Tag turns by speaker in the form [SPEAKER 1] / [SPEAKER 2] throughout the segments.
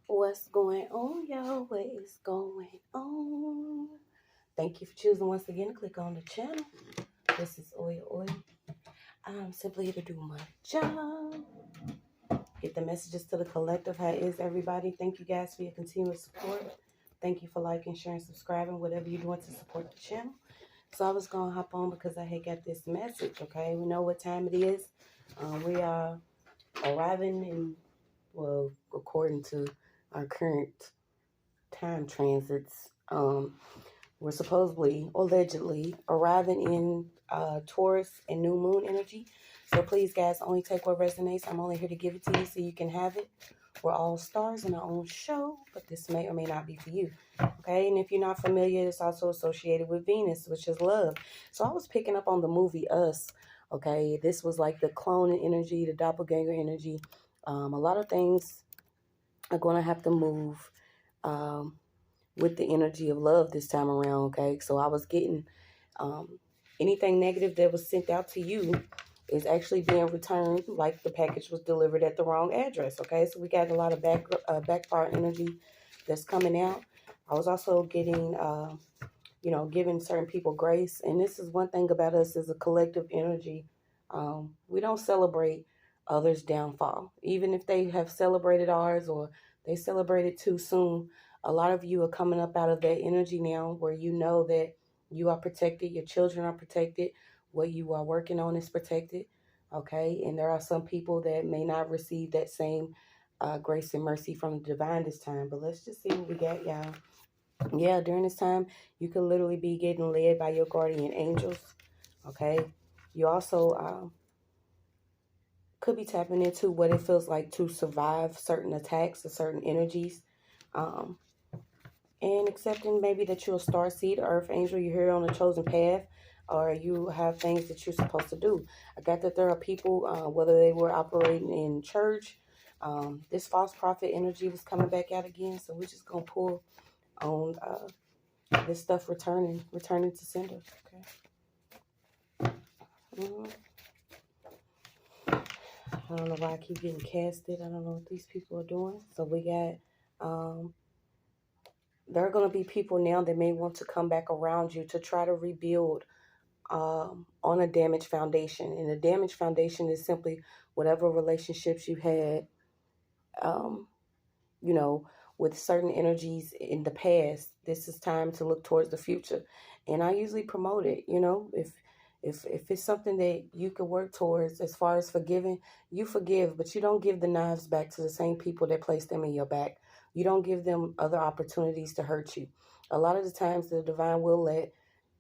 [SPEAKER 1] What's going on, y'all? What is going on? Thank you for choosing once again to click on the channel. This is Oil. I'm simply here to do my job. Get the messages to the collective. How is everybody? Thank you guys for your continuous support. Thank you for liking, sharing, subscribing, whatever you're doing to support the channel. So I was going to hop on because I had got this message, okay? We know what time it is. We are arriving in, well, according to our current time transits. We're supposedly, allegedly, arriving in Taurus and new moon energy. So please, guys, only take what resonates. I'm only here to give it to you so you can have it. We're all stars in our own show, but this may or may not be for you. Okay, and if you're not familiar, it's also associated with Venus, which is love. So I was picking up on the movie Us. Okay, this was like the clone energy, the doppelganger energy. A lot of things are going to have to move. With the energy of love this time around, okay? So I was getting anything negative that was sent out to you is actually being returned like the package was delivered at the wrong address, okay? So we got a lot of backfire energy that's coming out. I was also getting, giving certain people grace. And this is one thing about us as a collective energy. We don't celebrate others' downfall. Even if they have celebrated ours or they celebrated too soon, a lot of you are coming up out of that energy now where you know that you are protected, your children are protected, what you are working on is protected, okay? And there are some people that may not receive that same grace and mercy from the divine this time. But let's just see what we got, y'all. Yeah, during this time, you could literally be getting led by your guardian angels, okay? You also could be tapping into what it feels like to survive certain attacks or certain energies. Um, and accepting maybe that you're a star seed, earth angel, you're here on a chosen path, or you have things that you're supposed to do. I got that there are people, whether they were operating in church, this false prophet energy was coming back out again, so we're just going to pull on this stuff returning to sender, okay? I don't know why I keep getting casted. I don't know what these people are doing. So we got, there are going to be people now that may want to come back around you to try to rebuild on a damaged foundation. And a damaged foundation is simply whatever relationships you had, um, you know, with certain energies in the past. This is time to look towards the future. And I usually promote it, if it's something that you can work towards as far as forgiving, you forgive, but you don't give the knives back to the same people that placed them in your back. You don't give them other opportunities to hurt you. A lot of the times the divine will let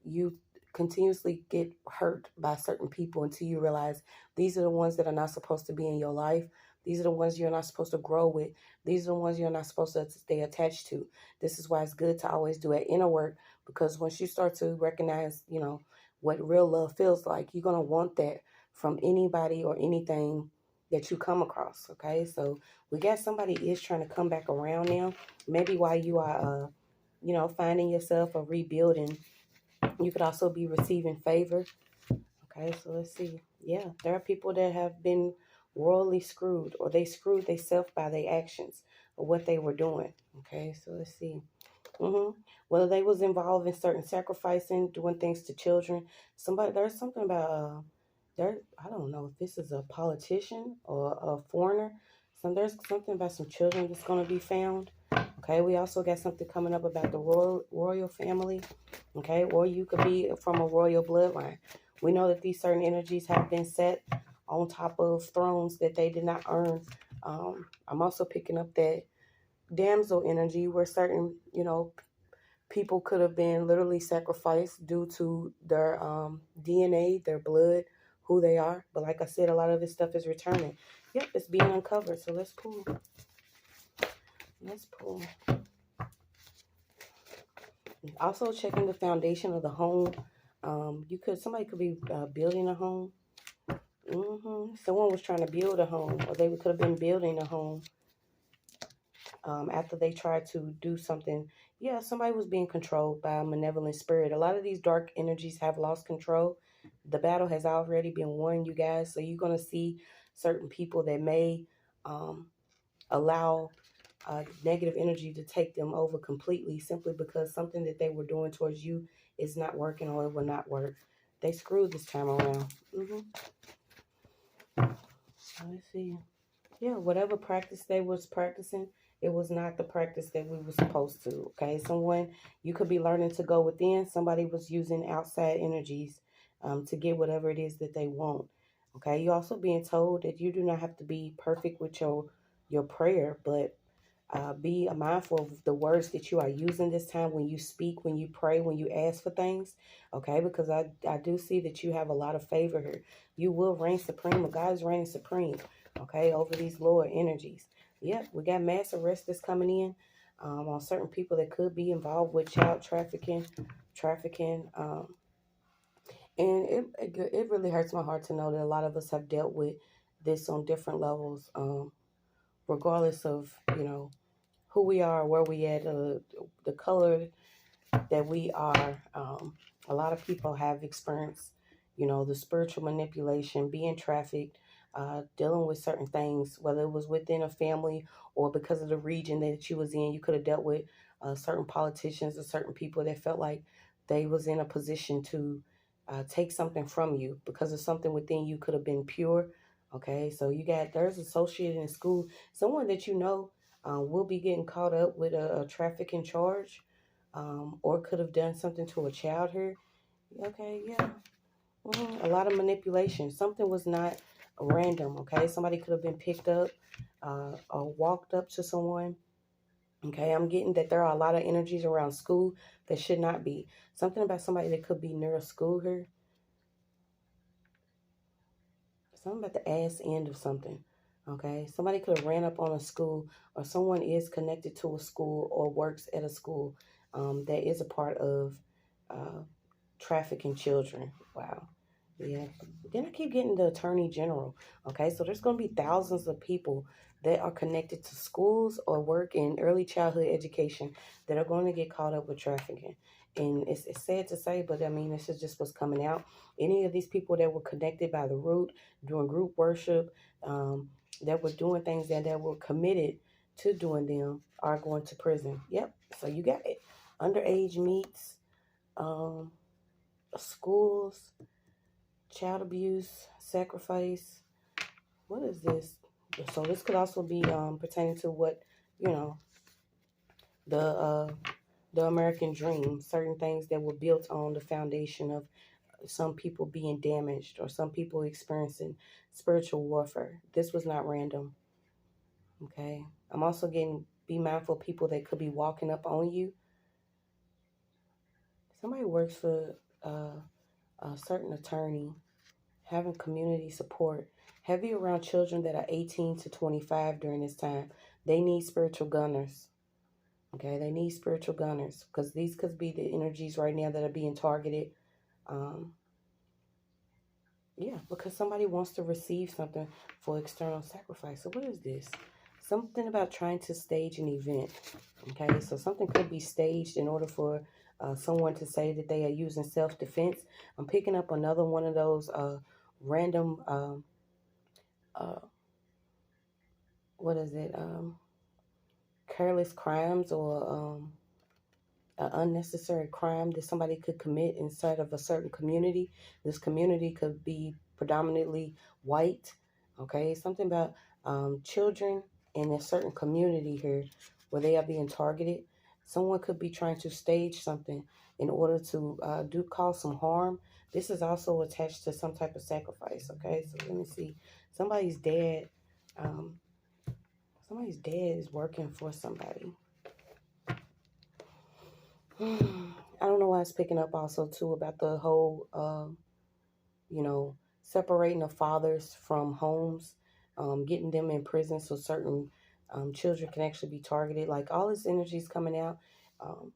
[SPEAKER 1] you continuously get hurt by certain people until you realize these are the ones that are not supposed to be in your life. These are the ones you're not supposed to grow with. These are the ones you're not supposed to stay attached to. This is why it's good to always do that inner work, because once you start to recognize, what real love feels like, you're going to want that from anybody or anything that you come across, okay? So we got somebody is trying to come back around now. Maybe while you are, finding yourself or rebuilding, you could also be receiving favor. Okay, so let's see. Yeah, there are people that have been royally screwed, or they screwed themselves by their actions or what they were doing. Okay, so let's see. Whether they was involved in certain sacrificing, doing things to children. There's something about I don't know if this is a politician or a foreigner. There's something about some children that's going to be found. Okay, we also got something coming up about the royal family. Okay, or you could be from a royal bloodline. We know that these certain energies have been set on top of thrones that they did not earn. I'm also picking up that damsel energy where certain, people could have been literally sacrificed due to their DNA, their blood, who they are. But like I said, a lot of this stuff is returning. Yep, it's being uncovered. So let's pull. Let's pull. Also checking the foundation of the home. Somebody could be building a home. Someone was trying to build a home, or they could have been building a home after they tried to do something. Yeah, somebody was being controlled by a malevolent spirit. A lot of these dark energies have lost control. The battle has already been won, you guys. So you're going to see certain people that may allow negative energy to take them over completely simply because something that they were doing towards you is not working or it will not work. They screwed this time around. Let me see. Yeah, whatever practice they was practicing, it was not the practice that we were supposed to. Okay, someone, you could be learning to go within. Somebody was using outside energies to get whatever it is that they want. Okay, you also being told that you do not have to be perfect with your prayer, but be mindful of the words that you are using this time when you speak, when you pray, when you ask for things. Okay, because I do see that you have a lot of favor here. You will reign supreme, or God is reigning supreme, okay, over these lower energies. Yep, we got mass arrest that's coming in on certain people that could be involved with child trafficking. And it really hurts my heart to know that a lot of us have dealt with this on different levels, regardless of, who we are, where we at, the color that we are. A lot of people have experienced, the spiritual manipulation, being trafficked, dealing with certain things, whether it was within a family or because of the region that you was in. You could have dealt with certain politicians or certain people that felt like they was in a position to take something from you because of something within you could have been pure. Okay, so there's associated in school, someone that will be getting caught up with a trafficking charge, or could have done something to a child here. Okay, yeah. A lot of manipulation. Something was not random, okay? Somebody could have been picked up or walked up to someone. Okay, I'm getting that there are a lot of energies around school that should not be. Something about somebody that could be near a school here. Something about the ass end of something. Okay, somebody could have ran up on a school, or someone is connected to a school or works at a school that is a part of uh, trafficking children. Wow. Yeah. Then I keep getting the attorney general. Okay, so there's going to be thousands of people that are connected to schools or work in early childhood education that are going to get caught up with trafficking. And it's sad to say, but I mean, this is just what's coming out. Any of these people that were connected by the root, doing group worship, that were doing things that were committed to doing them are going to prison. Yep. So you got it. Underage meets, um, schools, child abuse, sacrifice. What is this? So this could also be pertaining to what, you know, the the American dream. Certain things that were built on the foundation of some people being damaged or some people experiencing spiritual warfare. This was not random. Okay. I'm also getting be mindful of people that could be walking up on you. Somebody works for a certain attorney, having community support. Heavy around children that are 18 to 25 during this time. They need spiritual gunners. Okay, they need spiritual gunners because these could be the energies right now that are being targeted. Um, yeah, because somebody wants to receive something for external sacrifice. So what is this? Something about trying to stage an event. Okay, so something could be staged in order for someone to say that they are using self-defense. I'm picking up another one of those random, uh, what is it, careless crimes or an unnecessary crime that somebody could commit inside of a certain community. This community could be predominantly white. Okay, something about children in a certain community here where they are being targeted. Someone could be trying to stage something in order to do cause some harm. This is also attached to some type of sacrifice. Okay, so let me see. Somebody's dad. Um, somebody's dad is working for somebody. I don't know why it's picking up also too about the whole, separating the fathers from homes, getting them in prison so certain children can actually be targeted. Like all this energy is coming out. Um,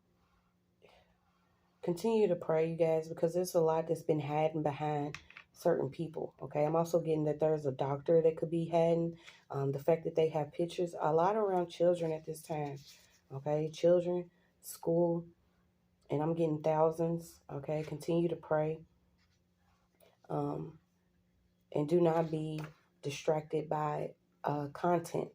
[SPEAKER 1] Continue to pray, you guys, because there's a lot that's been hiding behind certain people. Okay, I'm also getting that there's a doctor that could be hiding. The fact that they have pictures, a lot around children at this time. Okay, children, school, and I'm getting thousands. Okay, continue to pray, um, and do not be distracted by content.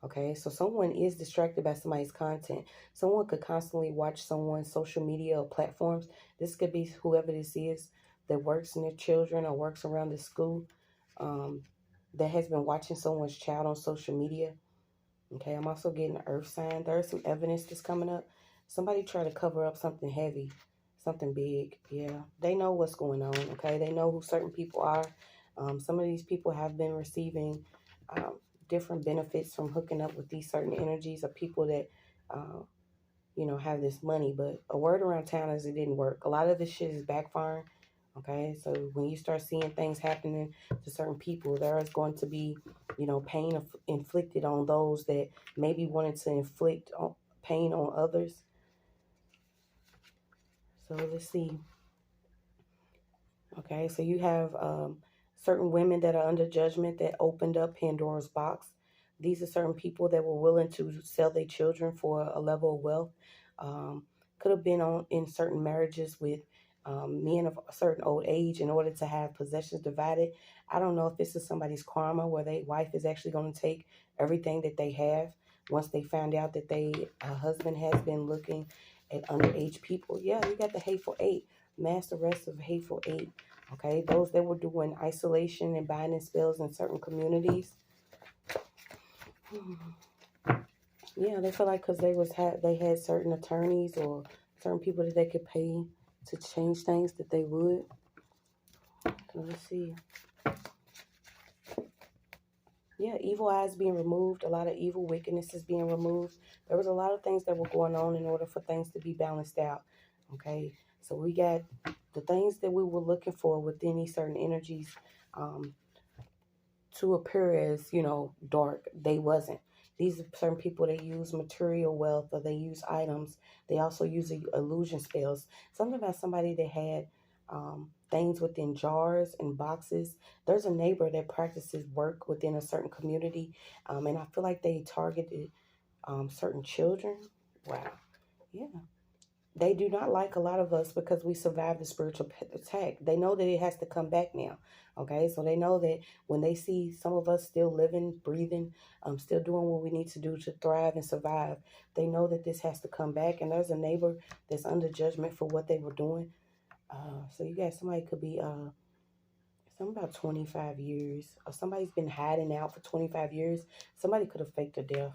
[SPEAKER 1] Okay, so someone is distracted by somebody's content. Someone could constantly watch someone's social media or platforms. This could be whoever this is that works in their children or works around the school, um, that has been watching someone's child on social media. Okay, I'm also getting an earth sign. There's some evidence that's coming up. Somebody try to cover up something heavy, something big. Yeah, they know what's going on. Okay, they know who certain people are. Some of these people have been receiving um, different benefits from hooking up with these certain energies of people that, uh, have this money. But a word around town is it didn't work. A lot of this shit is backfiring. Okay, so when you start seeing things happening to certain people, there is going to be, pain inflicted on those that maybe wanted to inflict pain on others. So let's see. Okay, so you have certain women that are under judgment that opened up Pandora's box. These are certain people that were willing to sell their children for a level of wealth. Um, could have been in certain marriages with men of a certain old age in order to have possessions divided. I don't know if this is somebody's karma where their wife is actually going to take everything that they have once they found out that a husband has been looking at underage people. Yeah, you got the hateful eight, mass arrest of hateful eight. Okay, those that were doing isolation and binding spells in certain communities. Yeah, they feel like because they had certain attorneys or certain people that they could pay to change things that they would. So let's see. Yeah, evil eyes being removed. A lot of evil wickedness is being removed. There was a lot of things that were going on in order for things to be balanced out. Okay, so we got the things that we were looking for within these certain energies. To appear as, dark. They wasn't. These are certain people that use material wealth or they use items. They also use illusion spells. Something about somebody that had things within jars and boxes. There's a neighbor that practices work within a certain community, and I feel like they targeted certain children. Wow. Yeah. They do not like a lot of us because we survived the spiritual attack. They know that it has to come back now. Okay, so they know that when they see some of us still living, breathing, still doing what we need to do to thrive and survive, they know that this has to come back. And there's a neighbor that's under judgment for what they were doing. So you guys, somebody could be something about 25 years, or somebody's been hiding out for 25 years. Somebody could have faked a death.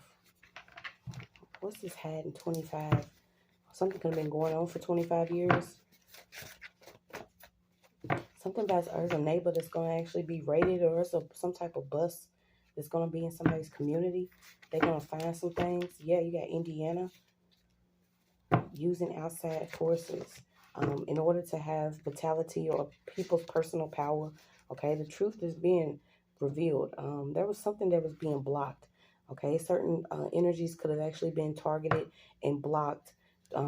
[SPEAKER 1] What's this hiding 25? Something could have been going on for 25 years. Something about there's a neighbor that's going to actually be raided, or it's some type of bus that's going to be in somebody's community. They're going to find some things. Yeah, you got Indiana using outside forces in order to have vitality or people's personal power. Okay, the truth is being revealed. There was something that was being blocked. Okay, certain energies could have actually been targeted and blocked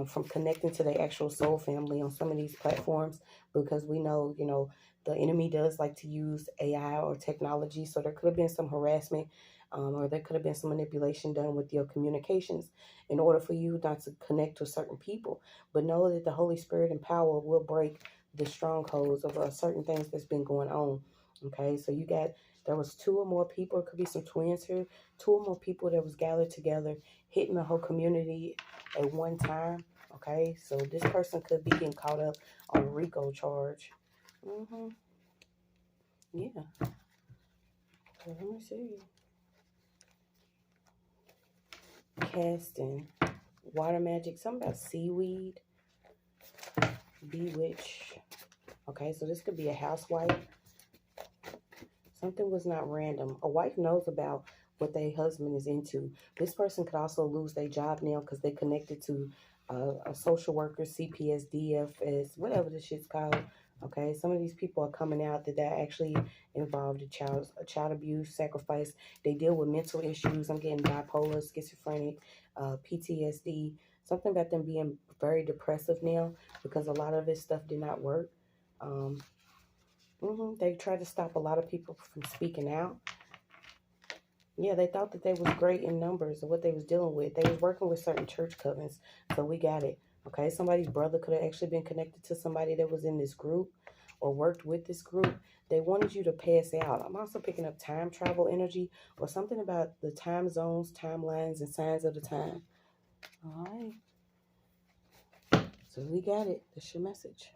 [SPEAKER 1] from connecting to the actual soul family on some of these platforms, because we know, the enemy does like to use AI or technology. So there could have been some harassment, or there could have been some manipulation done with your communications in order for you not to connect with certain people. But know that the Holy Spirit and power will break the strongholds of certain things that's been going on. Okay, so there was two or more people, it could be some twins here, two or more people that was gathered together, hitting the whole community at one time. Okay, so this person could be getting caught up on a RICO charge. Yeah. So let me see. Casting. Water magic. Something about seaweed. Bewitch. Okay, so this could be a housewife. Something was not random. A wife knows about what their husband is into. This person could also lose their job now because they connected to a social worker, CPS, DFS, whatever this shit's called. Okay, some of these people are coming out that they're actually involved in child abuse, sacrifice. They deal with mental issues. I'm getting bipolar, schizophrenic, PTSD. Something about them being very depressive now because a lot of this stuff did not work. They tried to stop a lot of people from speaking out. Yeah, they thought that they was great in numbers of what they was dealing with. They was working with certain church covens, so we got it. Okay, somebody's brother could have actually been connected to somebody that was in this group or worked with this group They wanted you to pass out. I'm also picking up time travel energy or something about the time zones, timelines, and signs of the time. All right. So we got it. That's your message.